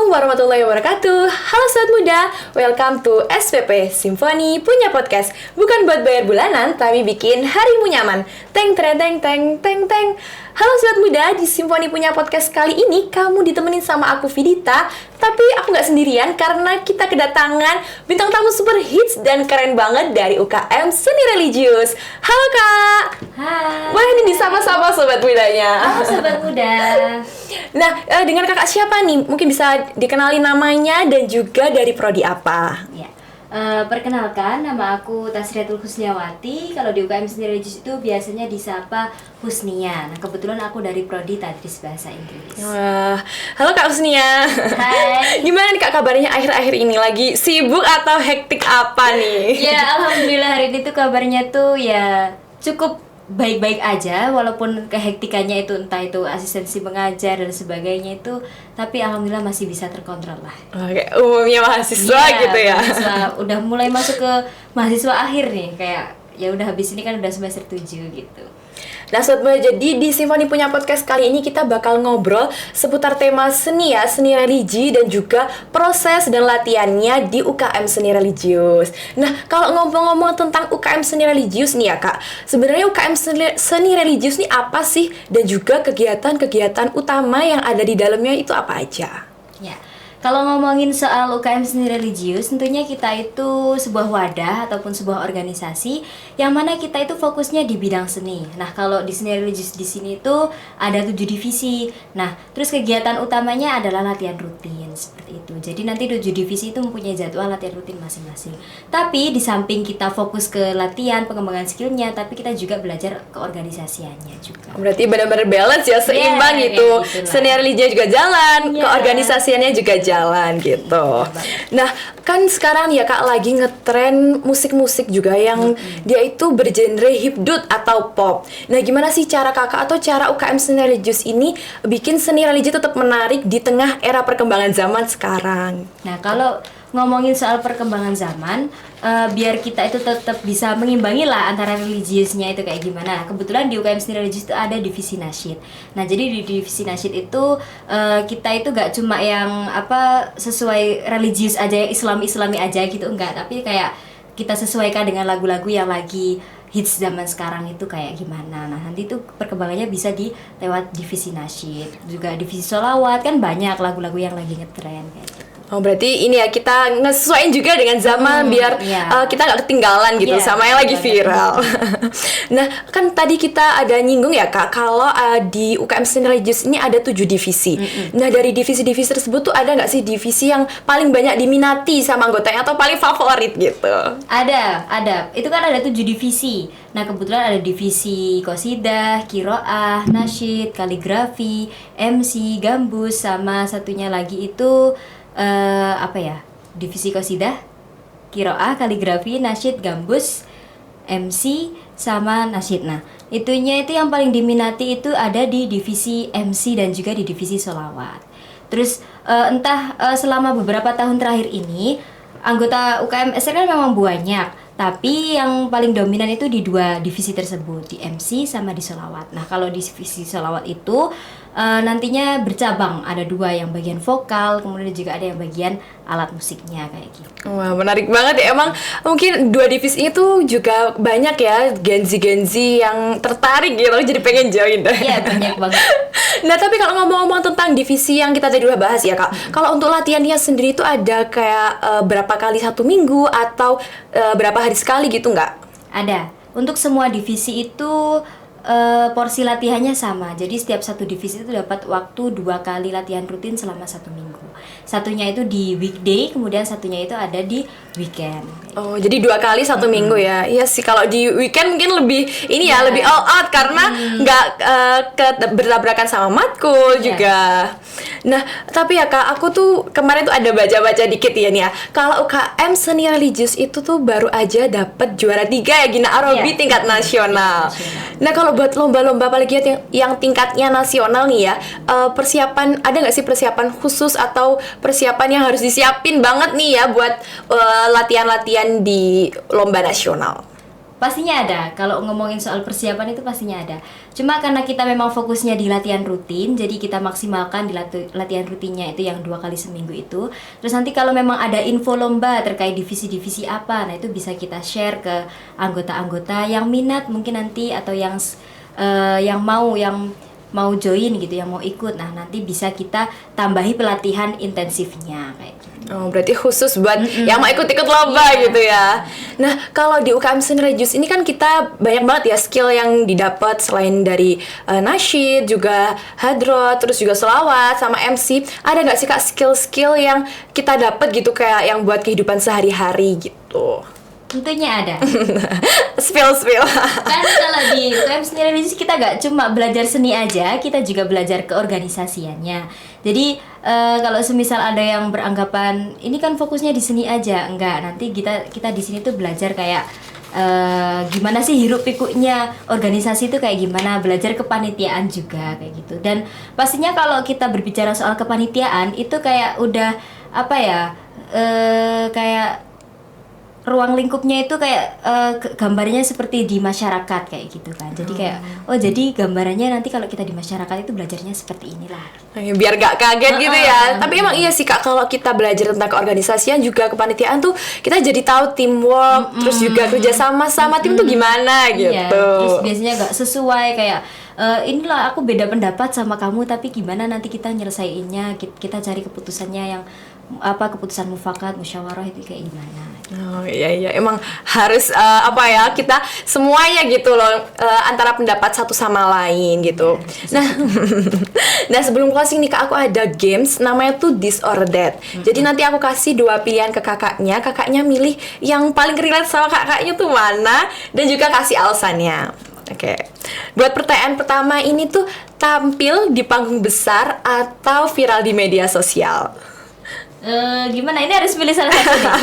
warahmatullahi wabarakatuh. Halo sobat muda, welcome to SPP Simfoni Punya Podcast. Bukan buat bayar bulanan, tapi bikin harimu nyaman. Teng teng teng teng teng teng. Halo sobat muda, di Simfoni Punya Podcast kali ini kamu ditemenin sama aku Vidita. Tapi aku nggak sendirian karena kita kedatangan bintang tamu super hits dan keren banget dari UKM Seni Religius. Halo Kak. Hai. Wah, ini disapa-sapa sobat mudanya. Halo sobat muda. Nah, dengan kakak siapa nih? Mungkin bisa dikenali namanya dan juga dari prodi apa? Ya. Perkenalkan, nama aku Tasriatul Husniawati. Kalau di UKM Seni Religius itu biasanya disapa Husnia. Nah, kebetulan aku dari prodi Tadris Bahasa Inggris. Wah, halo Kak Husnia. Hai. Gimana nih Kak kabarnya akhir-akhir ini? Lagi sibuk atau hektik apa nih? Ya, alhamdulillah hari ini tuh kabarnya tuh ya cukup baik-baik aja, walaupun kehektikannya itu entah itu asistensi mengajar dan sebagainya itu, tapi alhamdulillah masih bisa terkontrol lah. Oke, umumnya mahasiswa Iya, gitu ya. mahasiswa udah mulai masuk ke mahasiswa akhir nih, kayak ya udah habis ini kan udah semester 7 gitu. Nah sobat muda, jadi di Simfoni Punya Podcast kali ini kita bakal ngobrol seputar tema seni ya, seni religi dan juga proses dan latihannya di UKM Seni Religius. Nah kalau ngomong-ngomong tentang UKM Seni Religius nih ya Kak, sebenarnya UKM Seni Religius nih apa sih? Dan juga kegiatan-kegiatan utama yang ada di dalamnya itu apa aja? Ya, kalau ngomongin soal UKM Seni Religius, tentunya kita itu sebuah wadah ataupun sebuah organisasi yang mana kita itu fokusnya di bidang seni. Nah, kalau di Seni Religius di sini itu ada 7 divisi. Nah, terus kegiatan utamanya adalah latihan rutin seperti itu. Jadi nanti 7 divisi itu mempunyai jadwal latihan rutin masing-masing. Tapi di samping kita fokus ke latihan, pengembangan skillnya, tapi kita juga belajar keorganisasiannya juga. Berarti benar-benar balance ya, seimbang Yeah, gitu. kayak gitulah. Seni religinya juga jalan, Yeah. keorganisasiannya juga jalan gitu. Nah, kan sekarang ya Kak lagi ngetren musik-musik juga yang dia itu bergenre hipdut atau pop. Nah, gimana sih cara Kakak atau cara UKM Seni Religius ini bikin seni religi tetap menarik di tengah era perkembangan zaman sekarang? Nah, kalau ngomongin soal perkembangan zaman, biar kita itu tetap bisa mengimbangi lah antara religiusnya itu kayak gimana. Kebetulan di UKM Seni Religius itu ada divisi nasyid. Nah, jadi di divisi nasyid itu kita itu gak cuma yang sesuai religius aja, Islami aja gitu, enggak. Tapi kayak kita sesuaikan dengan lagu-lagu yang lagi hits zaman sekarang itu kayak gimana. Nah, nanti itu perkembangannya bisa di lewat divisi nasyid, juga divisi sholawat, kan banyak lagu-lagu yang lagi ngetren kayak gitu. Oh, berarti ini ya kita ngesesuaiin juga dengan zaman biar iya. kita nggak ketinggalan gitu Iya, sama yang lagi betul viral. Nah, kan tadi kita ada nyinggung ya Kak, kalau di UKM Seni Religius ini ada 7 divisi. Nah, dari divisi-divisi tersebut tuh ada nggak sih divisi yang paling banyak diminati sama anggotanya atau paling favorit gitu? Ada. Itu kan ada 7 divisi. Nah, kebetulan ada divisi qasidah, qiraah, nasyid, kaligrafi, MC, gambus, sama satunya lagi itu divisi qasidah, qiraah, kaligrafi, nasyid, gambus, MC, sama nasyid. Nah, itunya itu yang paling diminati itu ada di divisi MC dan juga di divisi sholawat. Terus selama beberapa tahun terakhir ini anggota UKM SR kan memang banyak, tapi yang paling dominan itu di 2 divisi tersebut, di MC sama di sholawat. Nah, kalau di divisi sholawat itu nantinya bercabang, ada 2 yang bagian vokal, kemudian juga ada yang bagian alat musiknya kayak gitu. Wah, menarik banget ya. Emang mungkin 2 divisi itu juga banyak ya Gen-Z yang tertarik gitu, jadi pengen join. Iya, banyak banget. Nah, tapi kalau ngomong-ngomong tentang divisi yang kita tadi udah bahas ya Kak, kalau untuk latihannya sendiri itu ada kayak berapa kali 1 minggu atau berapa hari sekali gitu nggak? Ada. Untuk semua divisi itu porsi latihannya sama. Jadi setiap satu divisi itu dapat waktu 2 kali latihan rutin selama 1 minggu. Satunya itu di weekday, kemudian satunya itu ada di weekend. Oh, jadi 2 kali 1 minggu ya? Iya sih, kalau di weekend mungkin lebih ini ya, lebih all out karena nggak bertabrakan sama matkul juga. Nah, tapi ya Kak, aku tuh kemarin tuh ada baca-baca dikit ya nih ya. Kalau UKM Seni Religius itu tuh baru aja dapet juara 3 ya Gina Arabi tingkat nasional. Nah, kalau buat lomba-lomba apalagi yang tingkatnya nasional nih ya, persiapan ada nggak sih persiapan khusus atau persiapan yang harus disiapin banget nih ya buat latihan-latihan di lomba nasional? pastinya ada. Kalau ngomongin soal persiapan itu pastinya ada. Cuma karena kita memang fokusnya di latihan rutin, jadi kita maksimalkan di latihan rutinnya itu yang 2 kali seminggu itu. Terus nanti kalau memang ada info lomba terkait divisi-divisi apa, nah itu bisa kita share ke anggota-anggota yang minat mungkin nanti, atau yang mau join gitu, yang mau ikut. Nah, nanti bisa kita tambahi pelatihan intensifnya kayak gitu. Oh, berarti khusus buat yang mau ikut-ikut lomba gitu ya. Nah, kalau di UKM Synergies ini kan kita banyak banget ya skill yang didapat selain dari nasyid, juga hadroh, terus juga selawat sama MC. Ada nggak sih Kak skill-skill yang kita dapat gitu kayak yang buat kehidupan sehari-hari gitu? Tentunya ada. Spill. Kan kalau di UKM Synergies kita gak cuma belajar seni aja, kita juga belajar keorganisasiannya. Jadi kalau semisal ada yang beranggapan ini kan fokusnya di seni aja, enggak. Nanti kita di sini tuh belajar kayak gimana sih hiruk pikuknya organisasi itu kayak gimana, belajar kepanitiaan juga kayak gitu. Dan pastinya kalau kita berbicara soal kepanitiaan itu kayak udah apa ya, kayak ruang lingkupnya itu kayak gambarnya seperti di masyarakat kayak gitu kan. Jadi kayak jadi gambarannya nanti kalau kita di masyarakat itu belajarnya seperti inilah. Biar gak kaget gitu ya. Tapi emang iya sih Kak, kalau kita belajar tentang keorganisasian juga kepanitiaan tuh kita jadi tahu teamwork, terus juga kerja sama tim tuh gimana gitu. Iya, terus biasanya gak sesuai kayak inilah aku beda pendapat sama kamu, tapi gimana nanti kita nyelesainnya, kita cari keputusannya yang keputusan mufakat, musyawarah itu kayak gimana. Oh iya emang harus kita semuanya gitu loh, antara pendapat satu sama lain gitu. Nah sebelum closing nih Kak, aku ada games namanya tuh This or That. Jadi nanti aku kasih 2 pilihan ke kakaknya milih yang paling relate sama kakaknya tuh mana, dan juga kasih alasannya. Oke. Buat pertanyaan pertama ini tuh, tampil di panggung besar atau viral di media sosial? Gimana, ini harus pilih salah satu nih.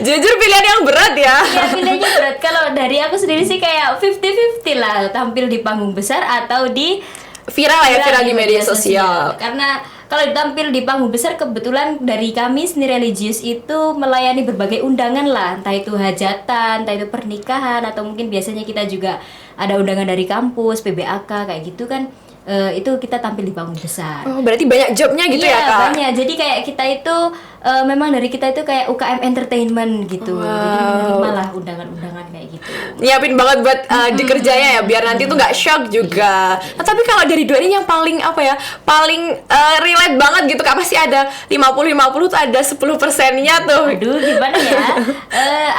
Jujur pilihan yang berat ya. Iya, pilihannya berat. Kalau dari aku sendiri sih kayak 50-50 lah, tampil di panggung besar atau di viral di media sosial. Karena kalau tampil di panggung besar, kebetulan dari kami Seni Religius itu melayani berbagai undangan lah, entah itu hajatan, entah itu pernikahan, atau mungkin biasanya kita juga ada undangan dari kampus, PBAK kayak gitu kan. Itu kita tampil di panggung besar. Oh, berarti banyak jobnya gitu ya Kak? Iya, banyak. Jadi kayak kita itu memang dari kita itu kayak UKM entertainment gitu. Wow. Jadi menerima lah undangan-undangan kayak gitu. Nyiapin banget buat dikerjanya ya, biar nanti tuh nggak shock juga. Nah, tapi kalau dari 2 ini yang paling paling relate banget gitu Kak, pasti ada 50-50 tuh ada 10%-nya tuh. Aduh, gimana ya?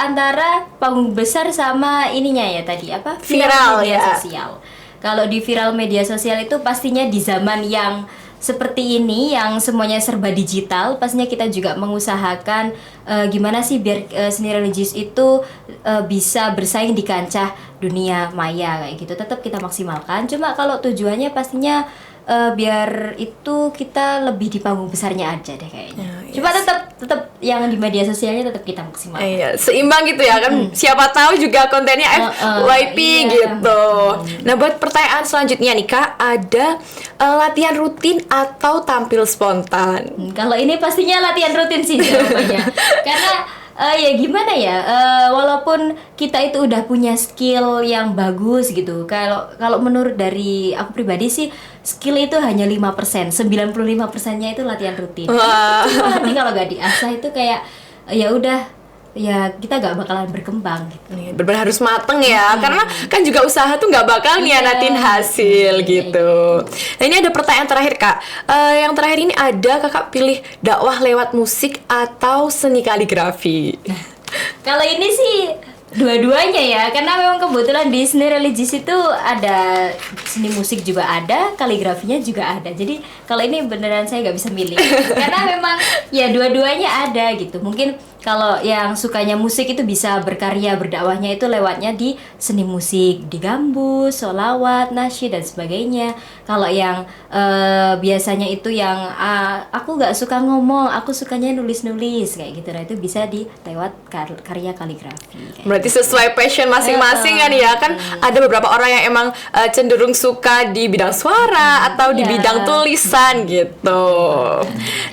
Antara panggung besar sama ininya ya tadi Viral media ya. sosial. Kalau di viral media sosial itu pastinya di zaman yang seperti ini, yang semuanya serba digital, pastinya kita juga mengusahakan gimana sih biar Seni Religius itu bisa bersaing di kancah dunia maya kayak gitu. Tetap kita maksimalkan. Cuma kalau tujuannya pastinya biar itu kita lebih di panggung besarnya aja deh kayaknya. Cuma tetap yang di media sosialnya tetap kita maksimalkan. Iya, seimbang gitu ya kan. Siapa tahu juga kontennya FYP gitu. Nah, buat pertanyaan selanjutnya nih Kak, ada latihan rutin atau tampil spontan? Kalau ini pastinya latihan rutin sih jawabannya. Karena ya gimana ya, walaupun kita itu udah punya skill yang bagus gitu. Kalau menurut dari aku pribadi sih, skill itu hanya 5%, 95%-nya itu latihan rutin. Cuma nanti kalau gak diasah itu kayak ya udah, ya kita gak bakalan berkembang gitu. Benar-benar harus mateng ya, karena kan juga usaha tuh gak bakal ngianatin hasil gitu. Nah, ini ada pertanyaan terakhir Kak. Yang terakhir ini ada kakak pilih dakwah lewat musik atau seni kaligrafi? Kalau ini sih dua-duanya ya, karena memang kebetulan di Seni Religius itu ada seni musik juga ada, kaligrafinya juga ada. Jadi kalau ini beneran saya nggak bisa milih, karena memang ya dua-duanya ada gitu. Mungkin kalau yang sukanya musik itu bisa berkarya berdakwahnya itu lewatnya di seni musik, di gambus, sholawat, nasyid dan sebagainya. Kalau yang biasanya itu yang aku nggak suka ngomong, aku sukanya nulis-nulis kayak gitu. Nah itu bisa di lewat karya kaligrafi. Berarti sesuai passion masing-masing kan ya. Kan ada beberapa orang yang emang cenderung suka di bidang suara atau di bidang tulisan gitu.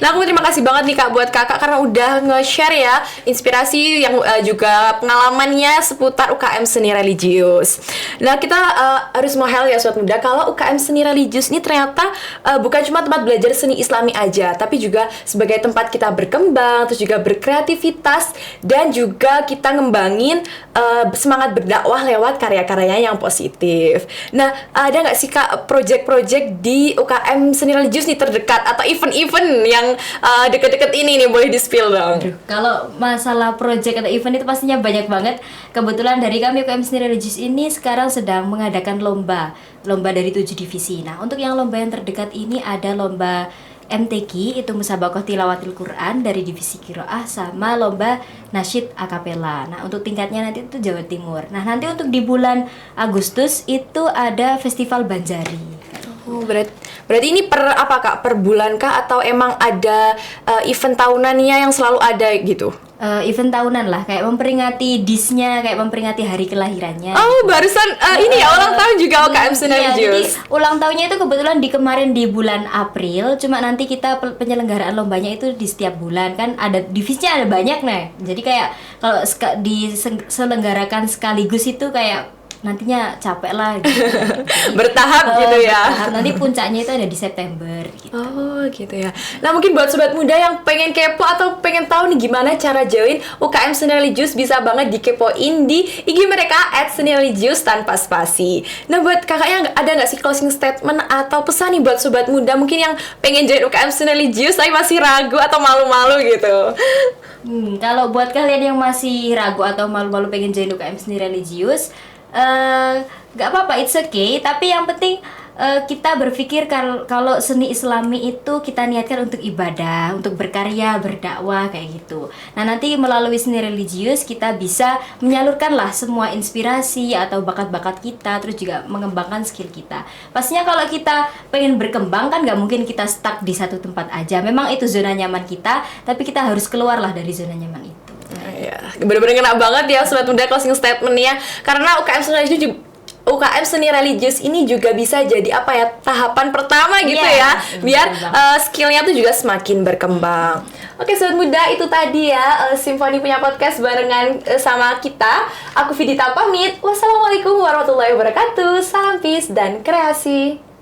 Nah aku terima kasih banget nih Kak buat kakak karena udah nge-share ya ya inspirasi yang juga pengalamannya seputar UKM seni religius. Nah, kita harus mohel ya sobat muda kalau UKM seni religius ini ternyata bukan cuma tempat belajar seni Islami aja, tapi juga sebagai tempat kita berkembang, terus juga berkreativitas dan juga kita ngembangin semangat berdakwah lewat karya-karyanya yang positif. Nah, ada nggak sih Kak project-project di UKM seni religius nih terdekat atau event-event yang deket-deket ini nih, boleh di-spill dong? Kalau masalah project atau event itu pastinya banyak banget. Kebetulan dari kami UKM Seni Religius ini sekarang sedang mengadakan lomba dari 7 divisi. Nah, untuk yang lomba yang terdekat ini ada lomba MTQ, itu Musabaqah Tilawatil Quran dari divisi Qiraah, sama lomba nasyid akapela. Nah, untuk tingkatnya nanti itu Jawa Timur. Nah, nanti untuk di bulan Agustus itu ada Festival Banjari. Oh, berarti ini per apa Kak? Per bulan kah atau emang ada event tahunannya yang selalu ada gitu? Event tahunan lah, kayak memperingati disnya, kayak memperingati hari kelahirannya. Oh, barusan ini ya ulang tahun juga UKM Seni Iya, jadi Religius. ulang tahunnya itu kebetulan kemarin di bulan April. Cuma nanti kita penyelenggaraan lombanya itu di setiap bulan, kan ada divisinya ada banyak nih. Jadi kayak kalau diselenggarakan sekaligus itu kayak nantinya capek lah gitu. Bertahap gitu ya. Bertahap. Nanti puncaknya itu ada di September gitu. Oh gitu ya. Nah mungkin buat sobat muda yang pengen kepo atau pengen tahu nih gimana cara join UKM Seni Religius, bisa banget dikepoin di IG mereka @senireligius tanpa spasi. Nah buat kakaknya ada nggak sih closing statement atau pesan nih buat sobat muda mungkin yang pengen join UKM Seni Religius tapi masih ragu atau malu-malu gitu? Kalau buat kalian yang masih ragu atau malu-malu pengen join UKM Seni Religius, gak apa-apa, it's okay. Tapi yang penting kita berpikir kalau seni Islami itu kita niatkan untuk ibadah, untuk berkarya, berdakwah kayak gitu. Nah nanti melalui seni religius kita bisa menyalurkan lah semua inspirasi atau bakat-bakat kita, terus juga mengembangkan skill kita. Pastinya kalau kita pengen berkembang kan gak mungkin kita stuck di satu tempat aja. Memang itu zona nyaman kita, tapi kita harus keluar lah dari zona nyaman itu. Ya, bener-bener kena banget ya sobat muda closing statementnya, karena UKM Seni Religius ini juga bisa jadi apa ya, tahapan pertama gitu ya, biar skillnya tuh juga semakin berkembang. Oke sobat muda, itu tadi ya Simfoni punya podcast barengan sama kita. Aku Vidita pamit. Wassalamualaikum warahmatullahi wabarakatuh. Salam peace dan kreasi.